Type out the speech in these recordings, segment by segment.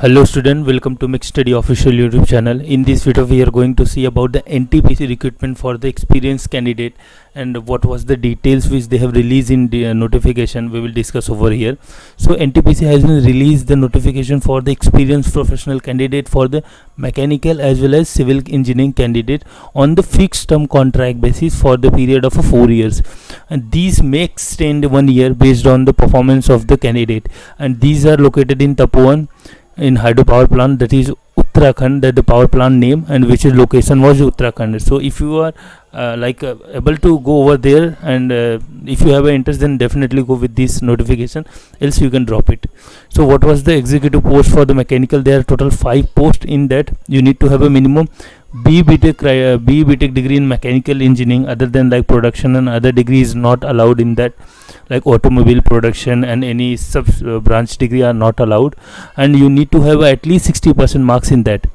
Hello student, welcome to Mixed Study official YouTube channel. In this video we are going to see about the NTPC recruitment for the experienced candidate and what was the details which they have released in the notification we will discuss over here. So NTPC has been released the notification for the experienced professional candidate for the mechanical as well as civil engineering candidate on the fixed term contract basis for the period of 4 years, and these may extend 1 year based on the performance of the candidate, and these are located in Tapovan in hydropower plant, that is Uttarakhand, that the power plant name, and which is location was Uttarakhand. So if you are able to go over there, and if you have an interest, then definitely go with this notification, else you can drop it. So what was the executive post for the mechanical? There are total 5 posts. In that you need to have a minimum BTech degree in mechanical engineering, other than like production and other degrees not allowed in that, like automobile production and any sub branch degree are not allowed, and you need to have at least 60% marks in that.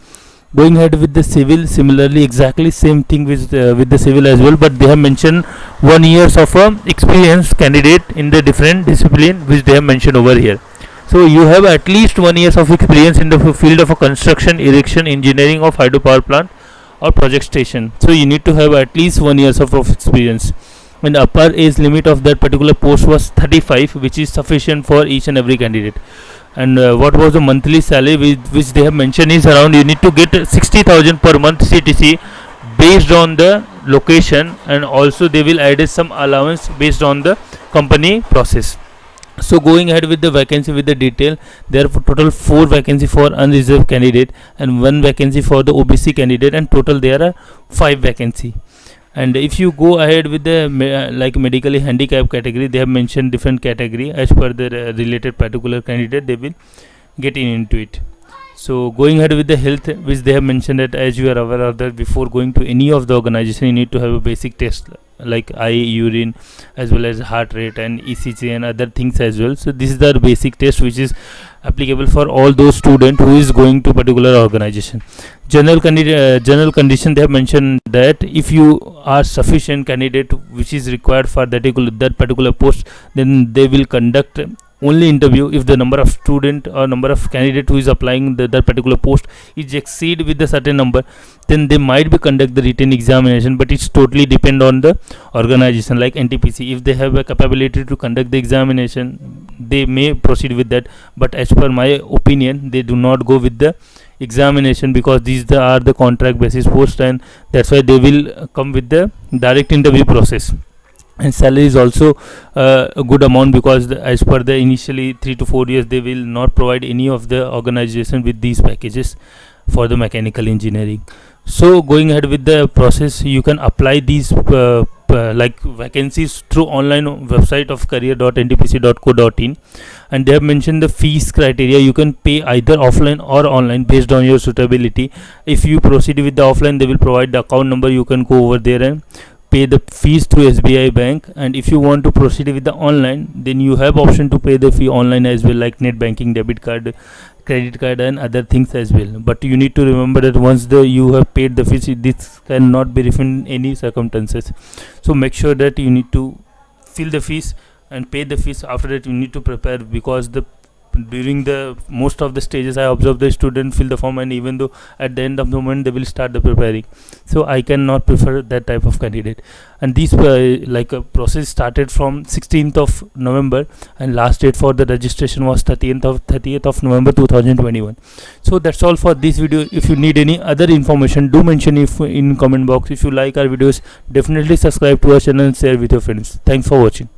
Going ahead with the civil, similarly exactly same thing with the civil as well, but they have mentioned 1 years of experienced candidate in the different discipline which they have mentioned over here. So you have at least 1 years of experience in the field of a construction, erection, engineering of hydropower plant or project station. So you need to have at least 1 years of experience, and the upper age limit of that particular post was 35, which is sufficient for each and every candidate. And what was the monthly salary which they have mentioned is around, you need to get 60,000 per month CTC based on the location, and also they will add some allowance based on the company process. So going ahead with the vacancy with the detail, there are total 4 vacancy for unreserved candidate and 1 vacancy for the OBC candidate, and total there are 5 vacancy. And if you go ahead with the like medically handicapped category, they have mentioned different category as per the related particular candidate, they will get into it. So going ahead with the health, which they have mentioned that, as you are aware of that, before going to any of the organization you need to have a basic test like eye, urine, as well as heart rate and ECG and other things as well. So this is the basic test which is applicable for all those students who is going to particular organization. General condition, they have mentioned that if you are sufficient candidate which is required for that particular post, then they will conduct only interview if the number of student or number of candidate who is applying that particular post is exceed with a certain number, then they might be conduct the written examination, but it's totally depend on the organization. Like NTPC, if they have a capability to conduct the examination, they may proceed with that, but as per my opinion, they do not go with the examination, because these are the contract basis post, and that's why they will come with the direct interview process. And salary is also a good amount, because as per the initially 3 to 4 years they will not provide any of the organization with these packages for the mechanical engineering. So going ahead with the process, you can apply these like vacancies through online website of career.ntpc.co.in, and they have mentioned the fees criteria. You can pay either offline or online based on your suitability. If you proceed with the offline, they will provide the account number, you can go over there and pay the fees through SBI Bank. And if you want to proceed with the online, then you have option to pay the fee online as well, like net banking, debit card, credit card and other things as well. But you need to remember that once you have paid the fees, this cannot be refunded in any circumstances. So make sure that you need to fill the fees and pay the fees. After that you need to prepare, because during the most of the stages I observe the student fill the form, and even though at the end of the moment they will start the preparing. So I cannot prefer that type of candidate. And this process started from 16th of November, and last date for the registration was 30th of November 2021. So that's all for this video. If you need any other information, do mention if in comment box. If you like our videos, definitely subscribe to our channel and share with your friends. Thanks for watching.